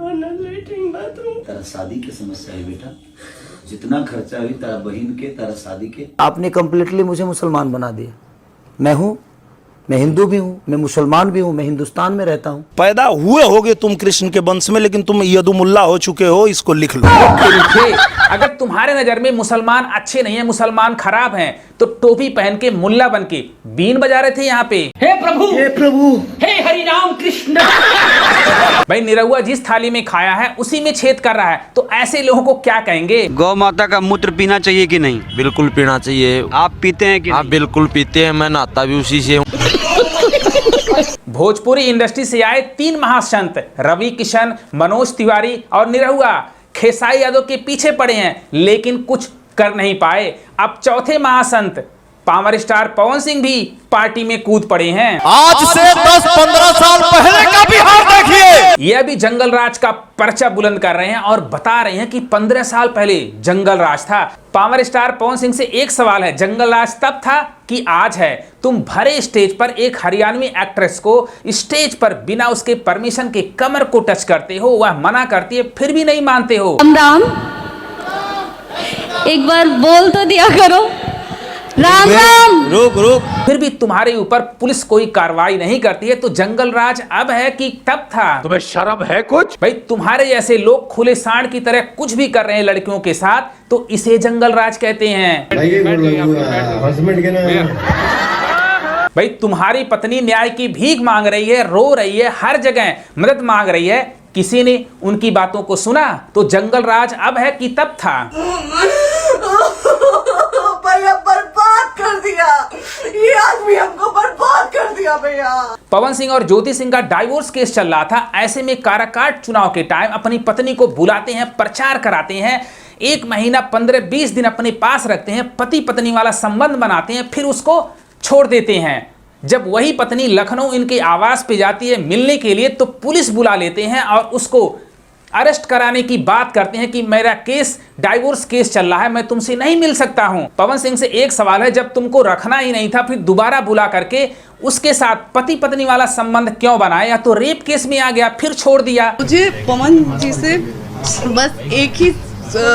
बना, latrine bathroom. तेरा शादी की समस्या है बेटा, जितना खर्चा हुई तेरा बहन के, तेरा शादी के। आपने कम्प्लीटली मुझे मुसलमान बना दिया। मैं हिंदू भी हूँ, मैं मुसलमान भी हूँ, मैं हिंदुस्तान में रहता हूँ। पैदा हुए होगे तुम कृष्ण के वंश में, लेकिन तुम यदुमुल्ला हो चुके हो, इसको लिख लो। अगर तुम्हारे नजर में मुसलमान अच्छे नहीं है, मुसलमान खराब हैं, तो टोपी पहन के मुल्ला बन के बीन बजा रहे थे यहाँ पे। हे प्रभु, हे हरि राम कृष्ण। भाई निरहुआ जिस थाली में खाया है उसी में छेद कर रहा है, तो ऐसे लोगों को क्या कहेंगे? गौ माता का मूत्र पीना चाहिए कि नहीं? बिल्कुल पीना चाहिए। आप पीते हैं कि? आप बिल्कुल पीते हैं, मैं नहाता भी उसी से हूँ। भोजपुरी इंडस्ट्री से आए 3 महासंत रवि किशन, मनोज तिवारी और निरहुआ खेसारी यादव के पीछे पड़े हैं, लेकिन कुछ कर नहीं पाए। अब चौथे महासंत पावर स्टार पवन सिंह भी पार्टी में कूद पड़े हैं। आज से 10-15 साल पहले का बिहार देखिए। ये अभी जंगल राज का पर्चा बुलंद कर रहे हैं और बता रहे हैं कि 15 साल पहले जंगल राज था। पावर स्टार पवन सिंह से एक सवाल है, जंगल राज तब था कि आज है? तुम भरे स्टेज पर एक हरियाणवी एक्ट्रेस को स्टेज पर बिना उसके परमिशन के कमर को टच करते हो, वह मना करती है, फिर भी नहीं मानते हो। राम एक बार बोल तो दिया करो, राम राम। रुक। फिर भी तुम्हारे ऊपर पुलिस कोई कार्रवाई नहीं करती है, तो जंगल राज अब है कि तब था? तुम्हें शर्म है कुछ? भाई तुम्हारे जैसे लोग खुले सांड की तरह कुछ भी कर रहे हैं लड़कियों के साथ, तो इसे जंगल राज कहते हैं। भाई तुम्हारी पत्नी न्याय की भीख मांग रही है, रो रही है, हर जगह मदद मांग रही है, किसी ने उनकी बातों को सुना? तो जंगल राज अब है कि तब था? भैया बर्बाद कर दिया, ये आदमी हमको बर्बाद कर दिया भैया। पवन सिंह और ज्योति सिंह का डाइवोर्स केस चल रहा था। ऐसे में काराकाट चुनाव के टाइम अपनी पत्नी को बुलाते हैं, प्रचार कराते हैं, 1 महीना 15-20 दिन अपने पास रखते हैं, पति पत्नी वाला संबंध बनाते हैं, फिर उसको छोड़ देते हैं। जब वही पत्नी लखनऊ इनके आवास पे जाती है मिलने के लिए, तो पुलिस बुला लेते हैं और उसको अरेस्ट कराने की बात करते हैं कि मेरा केस डाइवोर्स केस चल रहा है, मैं तुमसे नहीं मिल सकता हूं। पवन सिंह से एक सवाल है, जब तुमको रखना ही नहीं था, फिर दोबारा बुला करके उसके साथ पति पत्नी वाला संबंध क्यों बनाया? या तो रेप केस में आ गया फिर छोड़ दिया। मुझे पवन जी से बस एक ही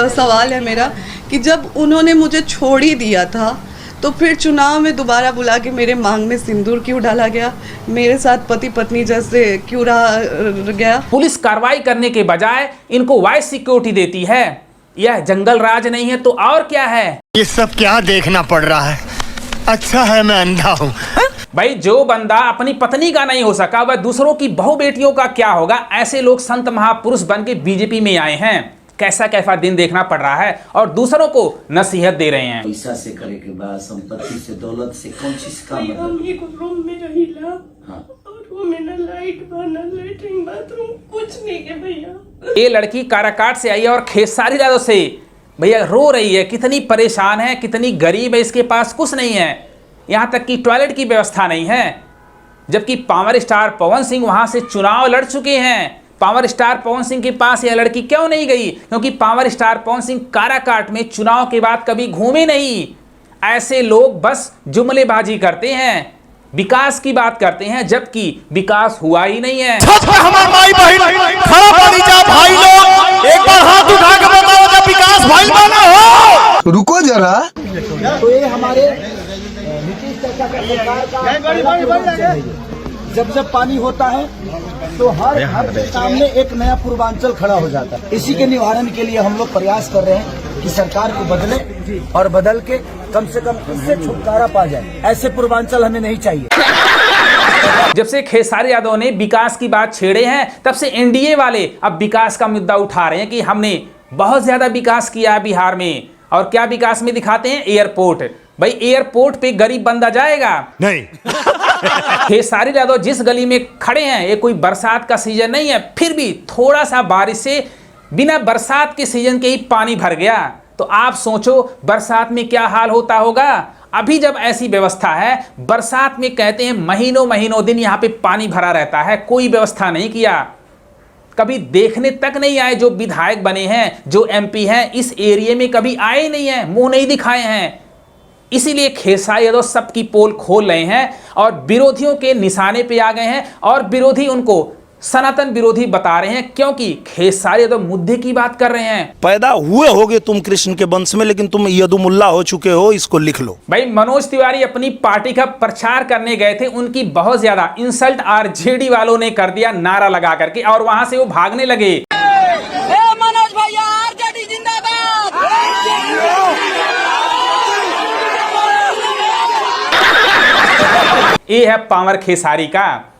सवाल है मेरा, कि जब उन्होंने मुझे छोड़ ही दिया था, तो फिर चुनाव में दोबारा बुला के मेरे मांग में सिंदूर क्यों डाला गया? मेरे साथ पति पत्नी जैसे क्यों रहा गया? पुलिस कार्रवाई करने के बजाय इनको वाइस सिक्योरिटी देती है। यह जंगल राज नहीं है तो और क्या है? ये सब क्या देखना पड़ रहा है? अच्छा है मैं अंधा हूँ। भाई जो बंदा अपनी पत्नी का नहीं हो सका, वह दूसरों की बहू बेटियों का क्या होगा? ऐसे लोग संत महापुरुष बन के बीजेपी में आए हैं। कैसा कैसा दिन देखना पड़ रहा है और दूसरों को नसीहत दे रहे हैं। पैसा से करे के बाद, संपत्ति से, दौलत से कौन चीज का मतलब? हम एक रूम में रहिला, हाँ। और वो में ना लाइट बना, लेटरिन बाथरूम कुछ नहीं है भैया। ये लड़की काराकाट से आई है और खेसारी यादव से भैया रो रही है, कितनी परेशान है, कितनी गरीब है, इसके पास कुछ नहीं है, यहाँ तक कि टॉयलेट की व्यवस्था नहीं है। जबकि पावर स्टार पवन सिंह वहां से चुनाव लड़ चुके हैं। पावर स्टार पवन सिंह के पास यह लड़की क्यों नहीं गई? क्योंकि पावर स्टार पवन सिंह काराकाट में चुनाव के बाद कभी घूमे नहीं। ऐसे लोग बस जुमलेबाजी करते हैं, विकास की बात करते हैं, जबकि विकास हुआ ही नहीं है। हमारे माई बहन खड़ा पानी जा भाई लोग, एक बार हाथ उठा के बताओ जब विकास भाई बना हो। रुको जरा। तो ये हमारे नीतीश सरकार का जब पानी होता है तो हर के सामने एक नया पूर्वांचल खड़ा हो जाता है। इसी के निवारण के लिए हम लोग प्रयास कर रहे हैं कि सरकार को बदले और बदल के कम से कम इससे छुटकारा पा जाए। ऐसे पूर्वांचल हमें नहीं चाहिए। जब से खेसारी यादव ने विकास की बात छेड़े हैं, तब से एनडीए वाले अब विकास का मुद्दा उठा रहे हैं कि हमने बहुत ज्यादा विकास किया है बिहार में। और क्या विकास में दिखाते हैं? एयरपोर्ट। भाई एयरपोर्ट पे गरीब बंदा जाएगा? नहीं। खेसारी यादव जिस गली में खड़े हैं, ये कोई बरसात का सीजन नहीं है, फिर भी थोड़ा सा बारिश से बिना बरसात के सीजन के ही पानी भर गया। तो आप सोचो बरसात में क्या हाल होता होगा। अभी जब ऐसी व्यवस्था है, बरसात में कहते हैं महीनों महीनों दिन यहाँ पे पानी भरा रहता है, कोई व्यवस्था नहीं किया। कभी देखने तक नहीं आए, जो विधायक बने हैं, जो एमपी हैं, इस एरिया में कभी आए नहीं हैं, मुंह नहीं दिखाए हैं। इसीलिए खेसारी यादव सबकी पोल खोल रहे हैं और विरोधियों के निशाने पे आ गए हैं और विरोधी उनको सनातन विरोधी बता रहे हैं, क्योंकि खेसारी यादव मुद्दे की बात कर रहे हैं। पैदा हुए होगे तुम कृष्ण के वंश में, लेकिन तुम यदुमुल्ला हो चुके हो, इसको लिख लो। भाई मनोज तिवारी अपनी पार्टी का प्रचार करने गए थे, उनकी बहुत ज्यादा इंसल्ट आरजेडी वालों ने कर दिया नारा लगा करके, और वहां से वो भागने लगे। मनोज भैया आरजेडी जिंदाबाद। ये है पावर खेसारी का।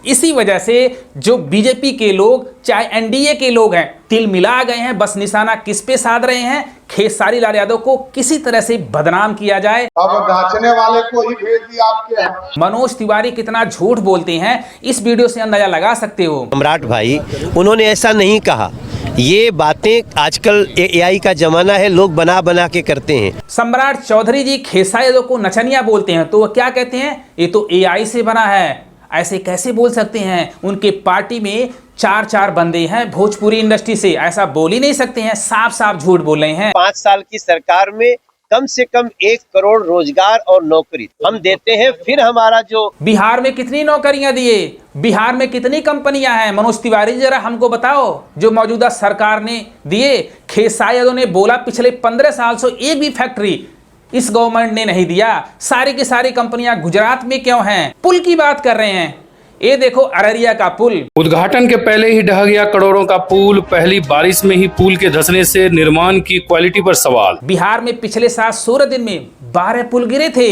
इसी वजह से जो बीजेपी के लोग चाहे एनडीए के लोग हैं तिल मिला गए हैं, बस निशाना किस पे साध रहे हैं, खेसारी लाल यादव को किसी तरह से बदनाम किया जाए। अब नाचने वाले को ही भेज दिया आपके यहाँ। मनोज तिवारी कितना झूठ बोलते हैं इस वीडियो से अंदाजा लगा सकते हो। सम्राट भाई उन्होंने ऐसा नहीं कहा, ये बातें आजकल एआई का जमाना है, लोग बना बना के करते हैं। सम्राट चौधरी जी खेसारी यादव को नचनिया बोलते हैं, तो वो क्या कहते हैं, ये तो एआई से बना है। ऐसे कैसे बोल सकते हैं? उनके पार्टी में 4 बंदे हैं भोजपुरी इंडस्ट्री से, ऐसा बोल ही नहीं सकते हैं, साफ साफ झूठ बोल रहे हैं। 5 साल की सरकार में कम से कम 1 करोड़ रोजगार और नौकरी हम देते हैं। फिर हमारा जो बिहार में कितनी नौकरियां दिए, बिहार में कितनी कंपनियां हैं, मनोज तिवारी जरा हमको बताओ, जो मौजूदा सरकार ने दिए। खेसारी यादव ने बोला पिछले 15 साल से एक भी फैक्ट्री इस गवर्नमेंट ने नहीं दिया। सारी की सारी कंपनियां गुजरात में क्यों हैं? पुल की बात कर रहे हैं, ये देखो अररिया का पुल उद्घाटन के पहले ही ढह गया करोड़ों का पुल, पहली बारिश में ही पुल के धंसने से निर्माण की क्वालिटी पर सवाल। बिहार में पिछले 16 दिन में 12 पुल गिरे थे,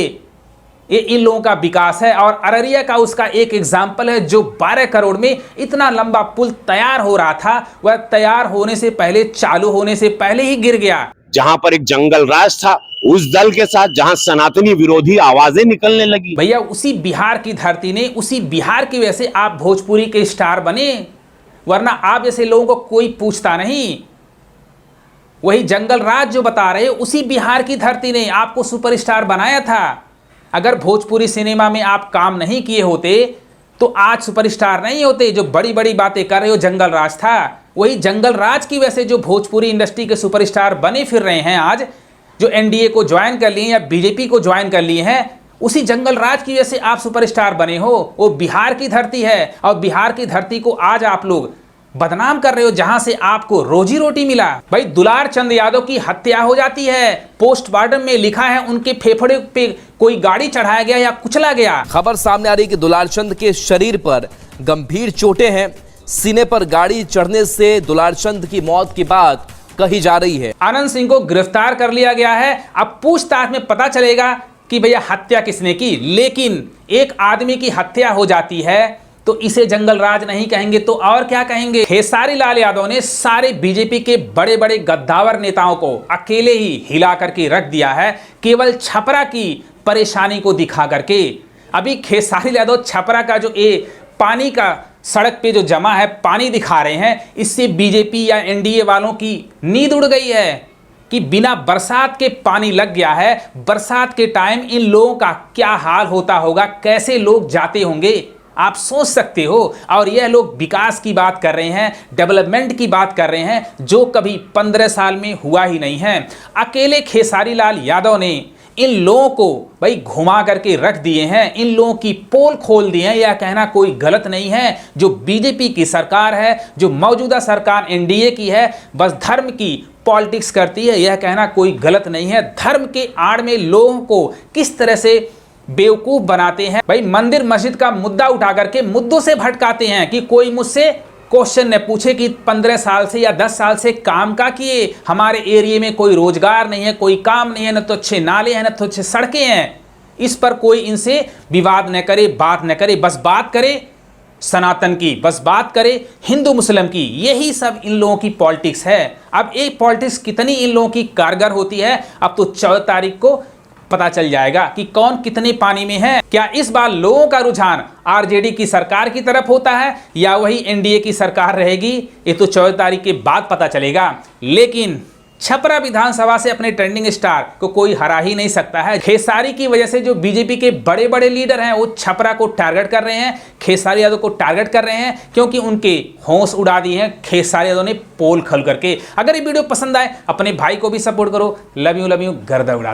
ये इन लोगों का विकास है। और अररिया का उसका एक एग्जाम्पल है, जो 12 करोड़ में इतना लंबा पुल तैयार हो रहा था, वह तैयार होने से पहले, चालू होने से पहले ही गिर गया। जहां पर एक जंगल राज था, उस दल के साथ जहां सनातनी विरोधी आवाजें निकलने लगी। भैया उसी बिहार की धरती ने, उसी बिहार की वजह से आप भोजपुरी के स्टार बने, वरना आप जैसे लोगों को कोई पूछता नहीं। वही जंगल राज जो बता रहे, उसी बिहार की धरती ने आपको सुपरस्टार बनाया था। अगर भोजपुरी सिनेमा में आप काम नहीं किए होते तो आज सुपरस्टार नहीं होते। जो बड़ी बड़ी बातें कर रहे हो जंगल राज था, वही जंगल राज की वजह से जो भोजपुरी इंडस्ट्री के सुपरस्टार बने फिर रहे हैं आज, जो एनडीए को ज्वाइन कर लिए या बीजेपी को ज्वाइन कर लिए हैं, उसी जंगल राज की वजह से आप सुपरस्टार बने हो। वो बिहार की धरती है, और बिहार की धरती को आज आप लोग बदनाम कर रहे हो, जहां से आपको रोजी रोटी मिला। भाई दुलार चंद यादव की हत्या हो जाती है, पोस्टमार्टम में लिखा है उनके फेफड़े पे कोई गाड़ी चढ़ाया गया या कुचला गया। खबर सामने आ रही कि दुलार चंद के शरीर पर गंभीर चोटें हैं, सीने पर गाड़ी चढ़ने से दुलार चंद की मौत की बात कही जा रही है। आनंद सिंह को गिरफ्तार कर लिया गया है, अब पूछताछ में पता चलेगा कि भैया हत्या किसने की। लेकिन एक आदमी की हत्या हो जाती है तो इसे जंगल राज नहीं कहेंगे तो और क्या कहेंगे। खेसारी लाल यादव ने सारे बीजेपी के बड़े बड़े गद्दावर नेताओं को अकेले ही हिला करके रख दिया है, केवल छपरा की परेशानी को दिखा करके। अभी खेसारी यादव छपरा का जो ये पानी का सड़क पे जो जमा है पानी दिखा रहे हैं, इससे बीजेपी या एनडीए वालों की नींद उड़ गई है कि बिना बरसात के पानी लग गया है। बरसात के टाइम इन लोगों का क्या हाल होता होगा, कैसे लोग जाते होंगे, आप सोच सकते हो। और यह लोग विकास की बात कर रहे हैं, डेवलपमेंट की बात कर रहे हैं, जो कभी 15 साल में हुआ ही नहीं है। अकेले खेसारी लाल यादव ने इन लोगों को भाई घुमा करके रख दिए हैं, इन लोगों की पोल खोल दिए हैं। यह कहना कोई गलत नहीं है। जो बीजेपी की सरकार है, जो मौजूदा सरकार एनडीए की है, बस धर्म की पॉलिटिक्स करती है, यह कहना कोई गलत नहीं है। धर्म के आड़ में लोगों को किस तरह से बेवकूफ बनाते हैं। भाई मंदिर मस्जिद का मुद्दा उठा करके मुद्दों से भटकाते हैं कि कोई मुझसे क्वेश्चन न पूछे कि 15 साल से या 10 साल से काम का किए, हमारे एरिया में कोई रोजगार नहीं है, कोई काम नहीं है, न तो अच्छे नाले हैं, न तो अच्छे सड़कें हैं। इस पर कोई इनसे विवाद न करे, बात न करे, बस बात करे सनातन की, बस बात करे हिंदू मुस्लिम की। यही सब इन लोगों की पॉलिटिक्स है। अब एक पॉलिटिक्स कितनी इन लोगों की कारगर होती है, अब तो 14 तारीख को पता चल जाएगा कि कौन कितने पानी में है। क्या इस बार लोगों का रुझान आरजेडी की सरकार की तरफ होता है या वही एनडीए की सरकार रहेगी, ये तो 14 तारीख के बाद पता चलेगा। लेकिन छपरा विधानसभा से अपने ट्रेंडिंग स्टार को कोई हरा ही नहीं सकता है। खेसारी की वजह से जो बीजेपी के बड़े बड़े लीडर हैं वो छपरा को टारगेट कर रहे हैं, खेसारी यादव को टारगेट कर रहे हैं, क्योंकि उनके होश उड़ा दिए हैं खेसारी यादव ने पोल खोल करके। अगर ये वीडियो पसंद आए अपने भाई को भी सपोर्ट करो। लव यू गर्दा उड़ा।